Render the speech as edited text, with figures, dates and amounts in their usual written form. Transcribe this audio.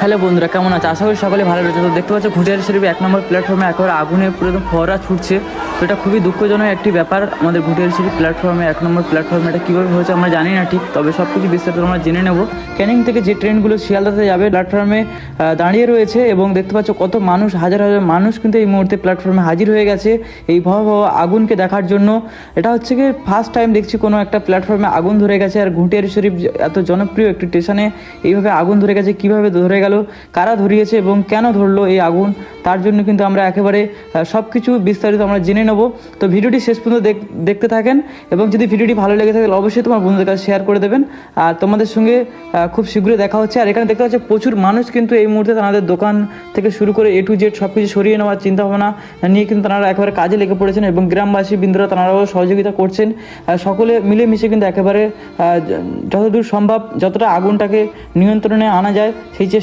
Hello বন্ধুরা, কেমন আছে? আশা করি সকলে ভালো রয়েছে। তো দেখতে পাচ্ছ ঘুটিয়ারি শরীফ 1 নম্বর প্ল্যাটফর্মে একেবারে আগুনে পুরো একদম ফোয়ারা ছুটছে। তো এটা খুবই দুঃখজনক একটি ব্যাপার। আমাদের ঘুটিয়ারি শরীফ প্ল্যাটফর্মে 1 নম্বর প্ল্যাটফর্মে এটা কীভাবে হয়েছে আমরা জানি না ঠিক, তবে সব কিছু বিস্তারিত আমরা জেনে নেব। ক্যানিং থেকে যে ট্রেনগুলো শিয়ালদাতে যাবে প্ল্যাটফর্মে দাঁড়িয়ে রয়েছে এবং দেখতে পাচ্ছ কত মানুষ, হাজার হাজার মানুষ কিন্তু এই মুহূর্তে প্ল্যাটফর্মে হাজির হয়ে গেছে এই ভয়াবহ আগুনকে দেখার জন্য। এটা হচ্ছে কি ফার্স্ট টাইম দেখছি কোনো একটা প্ল্যাটফর্মে আগুন ধরে গেছে। আর ঘুটিয়ারি শরীফ এত জনপ্রিয় একটি স্টেশনে এইভাবে আগুন ধরে গেছে, কীভাবে ধরে গেল, কারা ধরিয়েছে এবং কেন ধরলো এই আগুন, তার জন্য কিন্তু আমরা একেবারে সব কিছু বিস্তারিত আমরা জেনে নেব। তো ভিডিওটি শেষ পর্যন্ত দেখতে থাকেন এবং যদি ভিডিওটি ভালো লেগে থাকে অবশ্যই তোমার বন্ধুদের কাছে শেয়ার করে দেবেন। আর তোমাদের সঙ্গে খুব শীঘ্রই দেখা হচ্ছে। আর এখানে দেখতে পাচ্ছি প্রচুর মানুষ কিন্তু এই মুহূর্তে তাদের দোকান থেকে শুরু করে A to Z সব কিছু সরিয়ে নেওয়ার চিন্তাভাবনা নিয়ে কিন্তু তারা একেবারে কাজে লেগে পড়েছেন এবং গ্রামবাসী বৃন্দরা তারাও সহযোগিতা করছেন। সকলে মিলেমিশে কিন্তু একেবারে যতদূর সম্ভব যতটা আগুনটাকে নিয়ন্ত্রণে আনা যায় সেই চেষ্টা